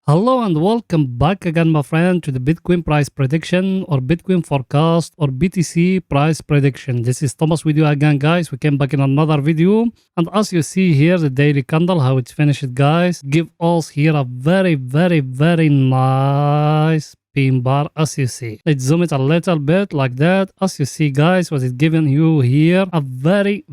Hello and welcome back again, my friend, to the Bitcoin price prediction or Bitcoin forecast or BTC price prediction. This is Thomas with you again, guys. We came back in another video. And as you see here, the daily candle, how it's finished, guys, give us here a very nice pin bar, as you see. Let's zoom it a little bit like that. As you see, guys, what it's giving you here, a very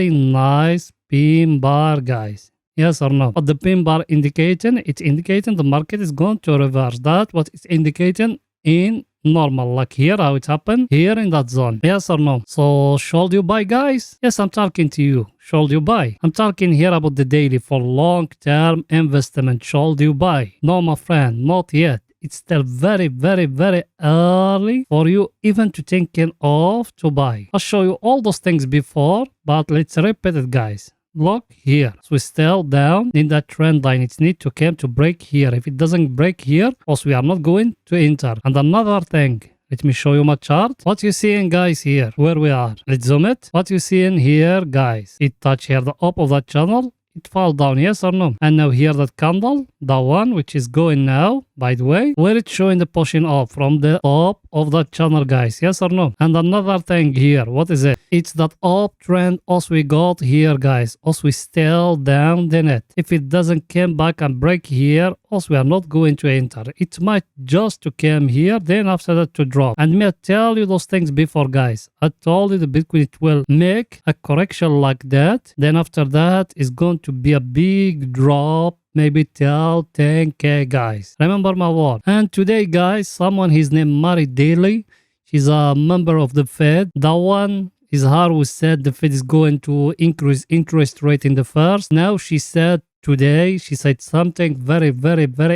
nice pin bar, guys. Yes or no? What the pin bar indicating? It's indicating the market is going to reverse. That what it's indicating in normal, like here, how it happened here in that zone. Yes or no? So should you buy, guys? Yes, I'm talking to you. Should you buy? I'm talking here about the daily for long-term investment. Should you buy? No, my friend, not yet. It's still very early for you even to thinking of to buy. I'll show you all those things before, but let's repeat it, guys. Look here. So we're still down in that trend line. It needs to come to break here. If it doesn't break here, also we are not going to enter. And another thing, let me show you my chart. What you seeing, guys, here, where we are. Let's zoom it. What you seeing here, guys, it touch here the up of that channel. It fall down, yes or no? And now here that candle, the one which is going now, by the way, where it's showing the pushing up from the top of that channel, guys, yes or no? And another thing here, what is it? It's that uptrend as we got here, guys, as we still down the net. If it doesn't come back and break here, also we are not going to enter. It might just to come here, then after that to drop. And may I tell you those things before, guys. I told you the Bitcoin, it will make a correction like that. Then after that is going to be a big drop, maybe till 10k, guys. Remember my word. And today, guys, someone, his name Mary Daly, she's a member of the Fed. That one is her who said the Fed is going to increase interest rate in the first. Now she said today, she said something very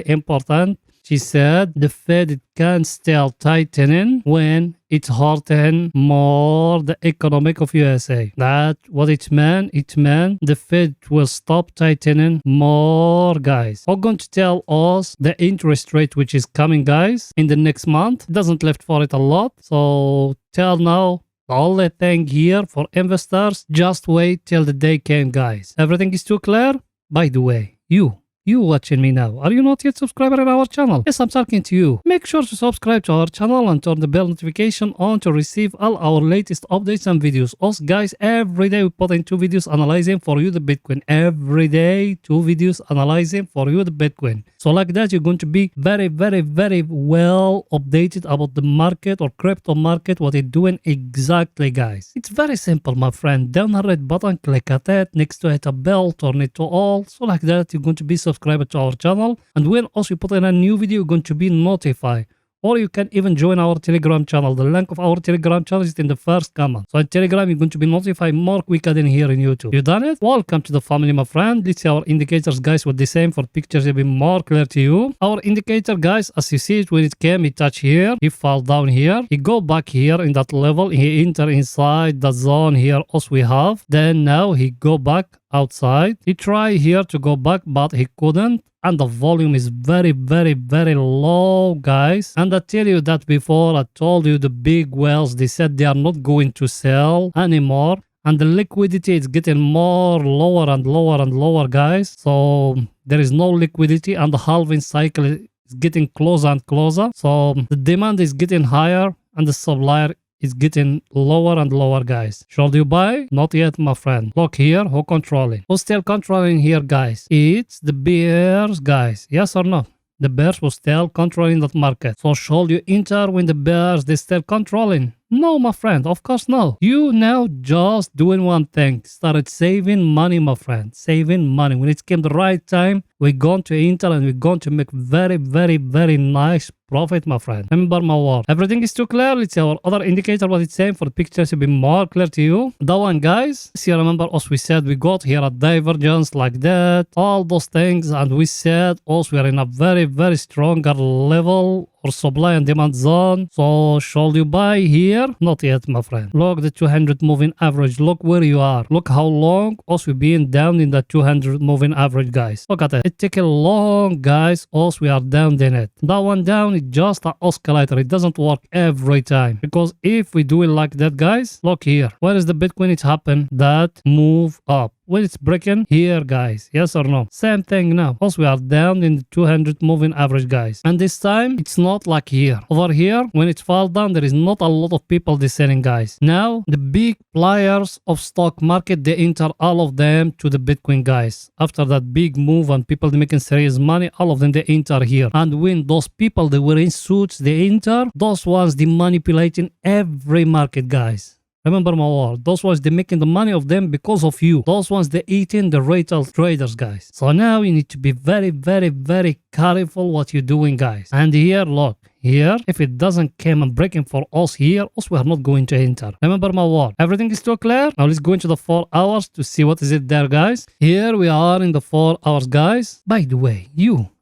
important. She said the Fed can still tightening when it's hurting more the economic of USA. That what it meant? It meant the Fed will stop tightening more, guys. Are going to tell us the interest rate which is coming, guys, in the next month. It doesn't left for it a lot. So till now, the only thing here for investors, just wait till the day came, guys. Everything is too clear? By the way, you watching me now, are you not yet subscriber in our channel? Yes, I'm talking to you. Make sure to subscribe to our channel and turn the bell notification on to receive all our latest updates and videos. Also, guys, every day we put in 2 videos analyzing for you the Bitcoin. Every day 2 videos analyzing for you the Bitcoin. So like that, you're going to be very well updated about the market or crypto market, what it's doing exactly, guys. It's very simple, my friend. Down the red button, click at it. Next to it, a bell, turn it to all. So like that, you're going to be subscribed to our channel, and when also we put in a new video, you're going to be notified. Or you can even join our Telegram channel. The link of our Telegram channel is in the first comment. So in Telegram, you're going to be notified more quicker than here in YouTube. You done it? Welcome to the family, my friend. Let's see our indicators, guys, with the same for pictures to be more clear to you. Our indicator, guys, as you see it, when it came, it touch here, he fall down here, he go back here in that level, he enter inside the zone here as we have. Then now he go back outside. He try here to go back, but he couldn't. And the volume is very low, guys. And I tell you that before, I told you the big whales, they said they are not going to sell anymore. And the liquidity is getting more lower and lower, guys. So there is no liquidity, and the halving cycle is getting closer and closer. So the demand is getting higher and the supply is getting lower and lower, guys. Should you buy? Not yet, my friend. Look here, who controlling? Who's still controlling here, guys? It's the bears, guys. Yes or no? The bears will still controlling that market. So should you enter when the bears, they still controlling? No, my friend, of course no. You now just doing one thing. Started saving money, my friend. Saving money. When it came the right time, we're going to enter and we're going to make very nice profit, my friend. Remember my word. Everything is too clear. Let's see our other indicator, what it's saying for the pictures to be more clear to you. That one, guys. See, remember, as we said, we got here a divergence like that. All those things. And we said also we are in a very stronger level or supply and demand zone. So should you buy here? Not yet, my friend. Look the 200 moving average. Look where you are. Look how long also we've been down in the 200 moving average, guys. Look at it. It take a long, guys. Also we are down in it. That one down is just an oscillator. It doesn't work every time, because if we do it like that, guys, look here. Where is the Bitcoin? It happened that move up. when it's breaking here, guys? Yes or no? Same thing now. Also, we are down in the 200 moving average, guys. And this time, it's not like here. Over here, when it falls down, there is not a lot of people descending, guys. Now, the big players of stock market, they enter all of them to the Bitcoin, guys. After that big move and people making serious money, all of them, they enter here. And when those people, they were in suits, they enter, those ones, they manipulating every market, guys. Remember my word. Those ones, they making the money of them because of you. Those ones, they eating the retail traders, guys. So now you need to be very, very, very careful what you're doing, guys. And here, look. Here, if it doesn't come and breaking for us here, also we are not going to enter. Remember my word. Everything is too clear. Now let's go into the 4 hours to see what is it there, guys. Here we are in the 4 hours, guys. By the way,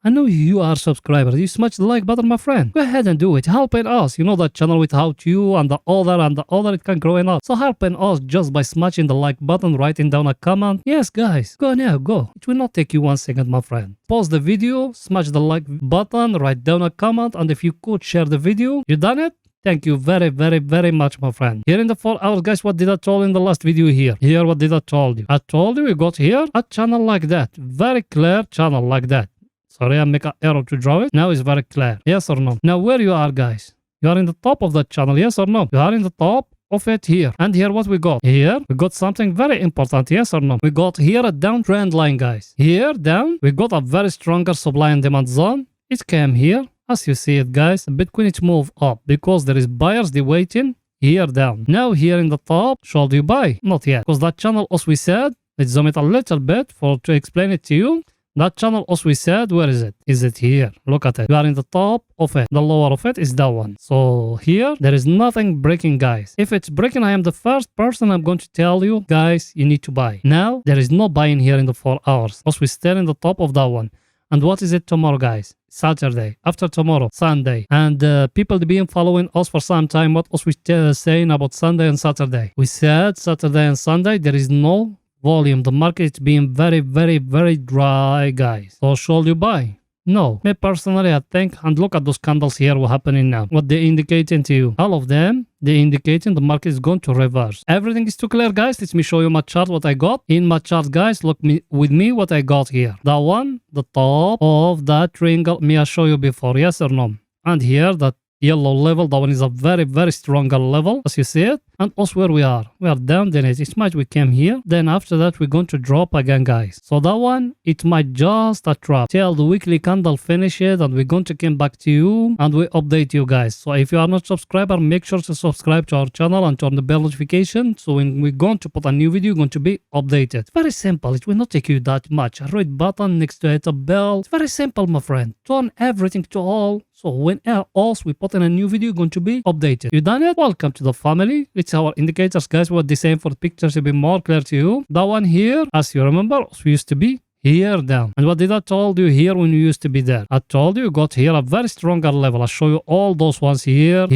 I know you are subscribers. You smash the like button, my friend. Go ahead and do it. Helping us. You know that channel without you and the other, it can grow enough. So helping us just by smashing the like button, writing down a comment. Yes, guys. Go now, go. It will not take you 1 second, my friend. Pause the video, smash the like button, write down a comment, and if you could share the video. You done it? Thank you very, very, very much, my friend. Here in the 4 hours, guys, what did I tell you in the last video here? Here, what did I told you? I told you we got here a channel like that. Very clear channel like that. Sorry, I make an error to draw it. Now it's very clear. Yes or no? Now where you are, guys? You are in the top of that channel. Yes or no? You are in the top of it here. And here what we got? Here we got something very important. Yes or no? We got here a downtrend line, guys. Here down, we got a very stronger supply and demand zone. It came here. As you see it, guys, Bitcoin it move up because there is buyers they waiting here down. Now here in the top, should you buy? Not yet. Because that channel, as we said, let's zoom it a little bit to explain it to you. That channel, as we said, where is it? Is it here? Look at it. You are in the top of it. The lower of it is that one. So here, there is nothing breaking, guys. If it's breaking, I am the first person I'm going to tell you, guys, you need to buy. Now, there is no buying here in the 4 hours. As we stay in the top of that one. And what is it tomorrow, guys? Saturday. After tomorrow, Sunday. And people been following us for some time. What was we saying about Sunday and Saturday? We said Saturday and Sunday, there is no volume. The market is being very, very, very dry, guys. So should you buy? No. Me personally, I think, and look at those candles here, what's happening now. What they indicating to you. All of them, they indicating the market is going to reverse. Everything is too clear, guys. Let me show you my chart, what I got. In my chart, guys, look with me what I got here. That one, the top of that triangle, me I show you before, yes or no? And here, that yellow level, that one is a very, very stronger level, as you see it. And also where we are down, then it's much we came here. Then after that, we're going to drop again, guys. So that one, it might just a trap till the weekly candle finishes, and we're going to come back to you and we update you, guys. So if you are not subscriber, make sure to subscribe to our channel and turn the bell notification. So when we're going to put a new video, going to be updated. Very simple. It will not take you that much. A red button next to it, a bell. It's very simple, my friend. Turn everything to all. So when else we put in a new video, going to be updated. You done it? Welcome to the family. It's our indicators, guys. What they say for the pictures to be more clear to you. That one here, as you remember, we used to be here down. And what did I told you here when you used to be there? I told you got here a very stronger level. I'll show you all those ones here,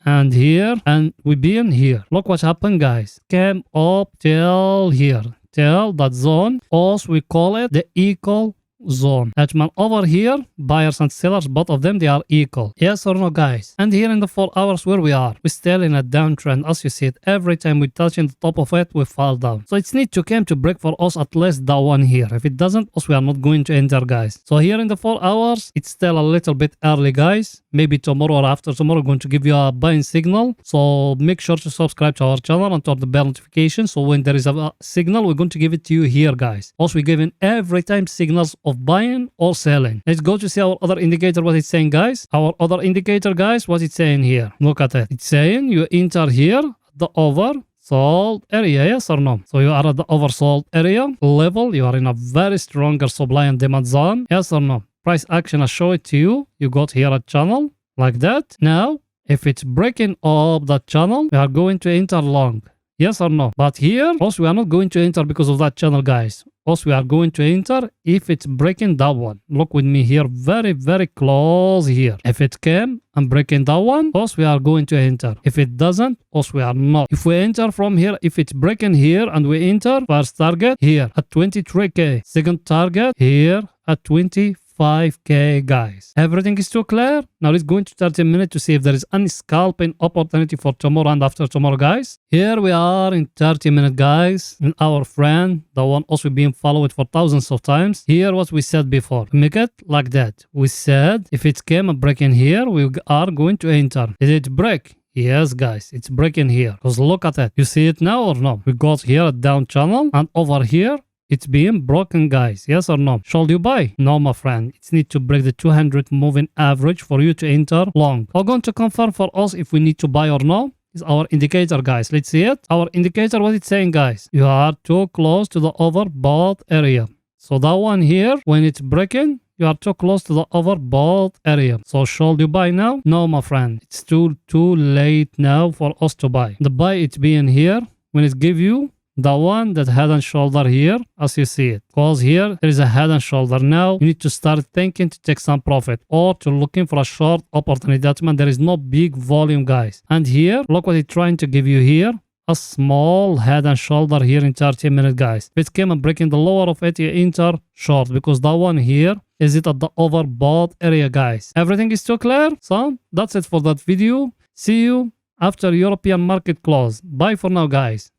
and we been here. Look what happened, guys. Came up till here, till that zone. Also, we call it the equal zone. That man over here, buyers and sellers, both of them, they are equal. Yes or no, guys? And here in the 4 hours where we are, we're still in a downtrend. As you see it, every time we touch in the top of it, we fall down. So it's need to come to break for us at least that one here. If it doesn't, us we are not going to enter, guys. So here in the 4 hours, it's still a little bit early, guys. Maybe tomorrow or after tomorrow, going to give you a buying signal. So make sure to subscribe to our channel and turn the bell notification. So when there is a signal, we're going to give it to you here, guys. Also, we're giving every time signals of buying or selling. Let's go to see our other indicator, what it's saying, guys. Our other indicator, guys, what it's saying here. Look at it. It's saying you enter here the oversold area, yes or no? So you are at the oversold area level. You are in a very stronger supply and demand zone, yes or no? Price action, I show it to you. You got here a channel like that. Now, if it's breaking up that channel, we are going to enter long. Yes or no? But here, also we are not going to enter because of that channel, guys. Also, we are going to enter if it's breaking that one. Look with me here, very, very close here. If it came and breaking that one, also we are going to enter. If it doesn't, also we are not. If we enter from here, if it's breaking here and we enter, first target here at 23K. Second target here at 25. 5k, guys. Everything is too clear. Now let's go into 30 minutes to see if there is any scalping opportunity for tomorrow and after tomorrow, guys. Here we are in 30 minutes, guys, and our friend, the one also being followed for thousands of times. Here what we said before, make it like that. We said if it came a break in here, we are going to enter. Did it break? Yes, guys, it's breaking here. Because look at it. You see it now or no? We got here a down channel, and over here it's being broken, guys. Yes or no? Should you buy? No, my friend. It needs to break the 200 moving average for you to enter long. We're going to confirm for us if we need to buy or no. Is our indicator, guys. Let's see it. Our indicator, what it's saying, guys. You are too close to the overbought area. So that one here, when it's breaking, you are too close to the overbought area. So should you buy now? No, my friend. It's too late now for us to buy. The buy it's being here when it give you the one that head and shoulder here, as you see it. Because here there is a head and shoulder. Now you need to start thinking to take some profit or to looking for a short opportunity. That means there is no big volume, guys. And here, look what it's trying to give you here. A small head and shoulder here in 30 minutes, guys. If it came and breaking the lower of it, you enter short because that one here is it at the overbought area, guys. Everything is too clear? So that's it for that video. See you after European market close. Bye for now, guys.